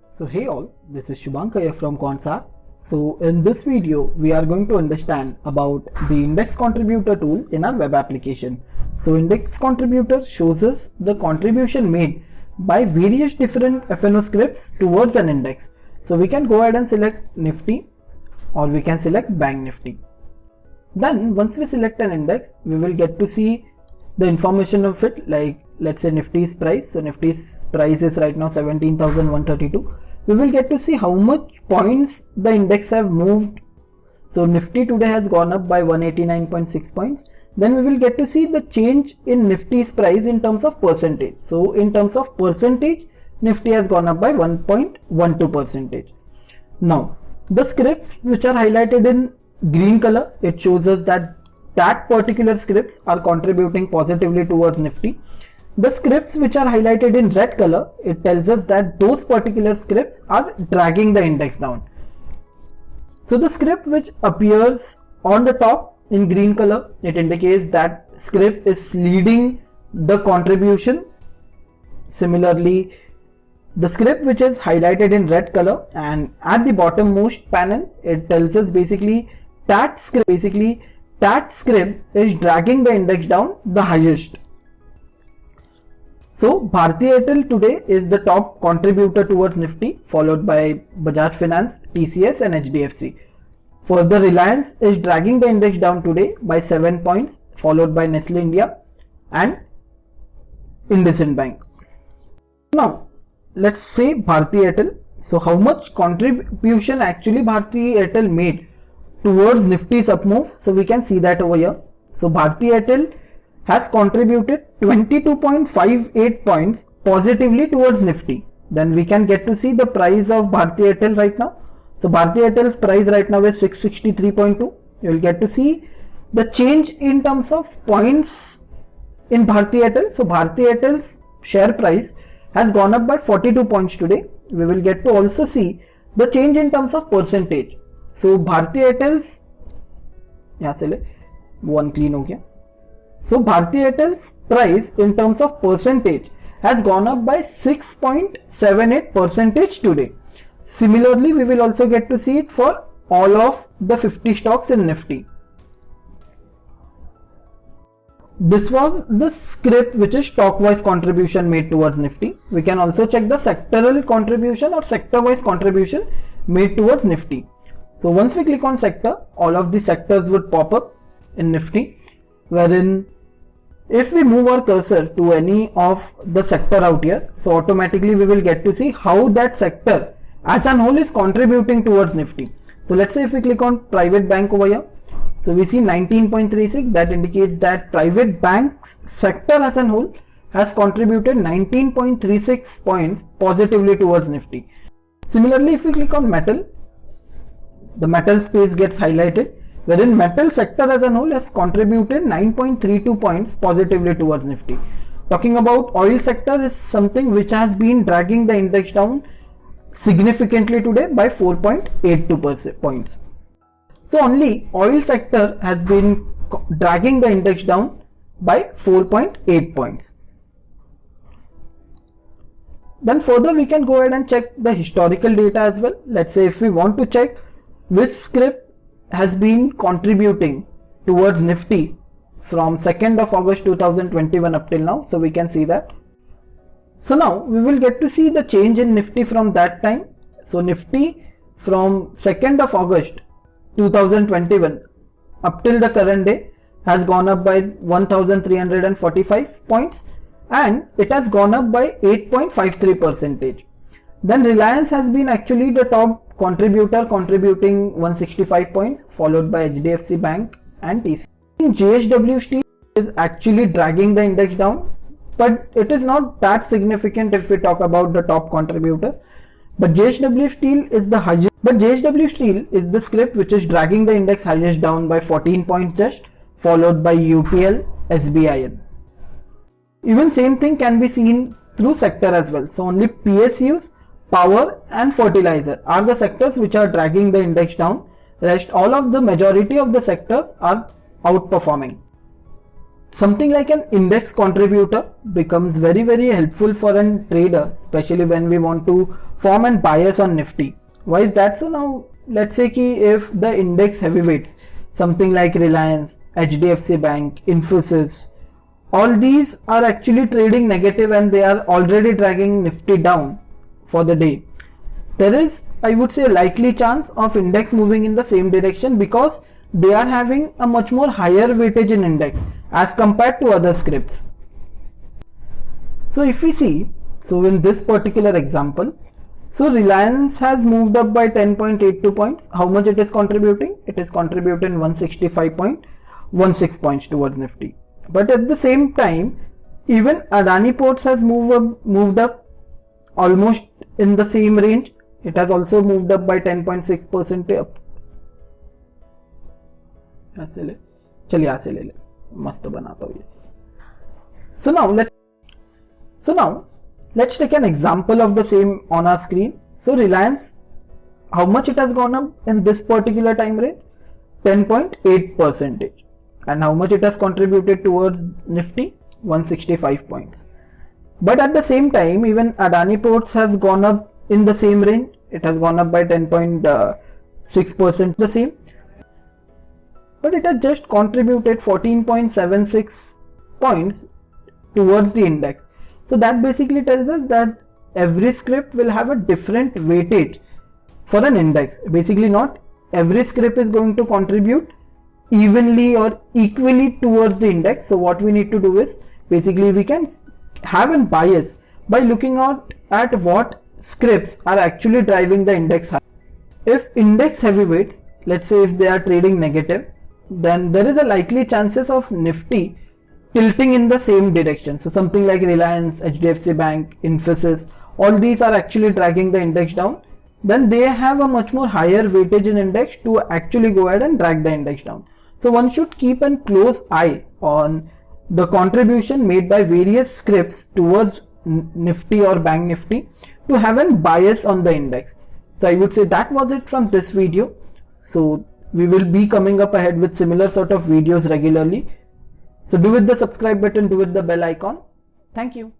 So hey all, this is Shubhankar here from Quantsat. So in this video, we are going to understand about the index contributor tool in our web application. So index contributor shows us the contribution made by various different FNO scripts towards an index. So we can go ahead and select Nifty or we can select Bank Nifty. Then once we select an index, we will get to see the information of it, like let's say Nifty's price. So Nifty's price is right now 17,132. We will get to see how much points the index have moved. So Nifty today has gone up by 189.6 points. Then we will get to see the change in Nifty's price in terms of percentage. So in terms of percentage, Nifty has gone up by 1.12%. Now the scripts which are highlighted in green color, it shows us that particular scripts are contributing positively towards Nifty. The scripts which are highlighted in red color, it tells us that those particular scripts are dragging the index down. So the script which appears on the top in green color, it indicates that script is leading the contribution. Similarly, the script which is highlighted in red color and at the bottom most panel, it tells us basically that script is dragging the index down the highest. So Bharti Airtel today is the top contributor towards Nifty, followed by Bajaj Finance, TCS and HDFC. Further, Reliance is dragging the index down today by 7 points, followed by Nestle India and IndusInd Bank. Now let's say Bharti Airtel. So how much contribution actually Bharti Airtel made towards Nifty's up move? So we can see that over here. So Bharti Airtel has contributed 22.58 points positively towards Nifty. Then we can get to see the price of Bharti Airtel right now. So Bharti Airtel's price right now is 663.2. You will get to see the change in terms of points in Bharti Airtel. So Bharti Airtel's share price has gone up by 42 points today. We will get to also see the change in terms of percentage. So Bharti Airtel's So Bharti Airtel's price in terms of percentage has gone up by 6.78% today. Similarly, we will also get to see it for all of the 50 stocks in Nifty. This was the script which is stock-wise contribution made towards Nifty. We can also check the sectoral contribution or sector-wise contribution made towards Nifty. So once we click on sector, all of the sectors would pop up in Nifty, wherein if we move our cursor to any of the sector out here, so automatically we will get to see how that sector as a whole is contributing towards Nifty. So let's say if we click on private bank over here, so we see 19.36, that indicates that private banks sector as a whole has contributed 19.36 points positively towards Nifty. Similarly, if we click on metal, the metal space gets highlighted, wherein metal sector as a whole has contributed 9.32 points positively towards Nifty. Talking about oil sector is something which has been dragging the index down significantly today by 4.82 points. So only oil sector has been dragging the index down by 4.8 points. Then further we can go ahead and check the historical data as well. Let's say if we want to check which script has been contributing towards Nifty from 2nd of August 2021 up till now. So we can see that. So now we will get to see the change in Nifty from that time. So Nifty from 2nd of August 2021 up till the current day has gone up by 1345 points and it has gone up by 8.53%. Then Reliance has been actually the top contributor, contributing 165 points, followed by HDFC Bank and TCS. JSW Steel is actually dragging the index down, but it is not that significant if we talk about the top contributor. But JSW Steel is the highest. But JSW Steel is the script which is dragging the index highest down by 14 points just, followed by UPL, SBIN. Even same thing can be seen through sector as well. So only PSUs, power and fertilizer are the sectors which are dragging the index down. Rest all of the majority of the sectors are outperforming. Something like an index contributor becomes very helpful for a trader, especially when we want to form a bias on Nifty. Why is that? So now let's say if the index heavyweights, something like Reliance, HDFC Bank, Infosys, all these are actually trading negative and they are already dragging Nifty down for the day, there is, I would say, a likely chance of index moving in the same direction because they are having a much more higher weightage in index as compared to other scripts. So if we see, so in this particular example, so Reliance has moved up by 10.82 points. How much it is contributing? It is contributing 165.16 points towards Nifty. But at the same time, even Adani Ports has moved up almost in the same range. It has also moved up by 10.6% up. चलिए यहाँ से ले ले, मस्त बनाता हूँ ये. So now let's take an example of the same on our screen. So Reliance, how much it has gone up in this particular time range? 10.8%. And how much it has contributed towards Nifty? 165 points. But at the same time, even Adani Ports has gone up in the same range. It has gone up by 10.6% the same. But it has just contributed 14.76 points towards the index. So that basically tells us that every script will have a different weightage for an index. Basically not every script is going to contribute evenly or equally towards the index. So what we need to do is basically we can have a bias by looking out at what scripts are actually driving the index high. If index heavyweights, let's say if they are trading negative, then there is a likely chances of Nifty tilting in the same direction. So something like Reliance, HDFC Bank, Infosys, all these are actually dragging the index down. Then they have a much more higher weightage in index to actually go ahead and drag the index down. So one should keep a close eye on the contribution made by various scripts towards Nifty or Bank Nifty to have a bias on the index. So I would say that was it from this video. So we will be coming up ahead with similar sort of videos regularly. So do with the subscribe button, do with the bell icon. Thank you.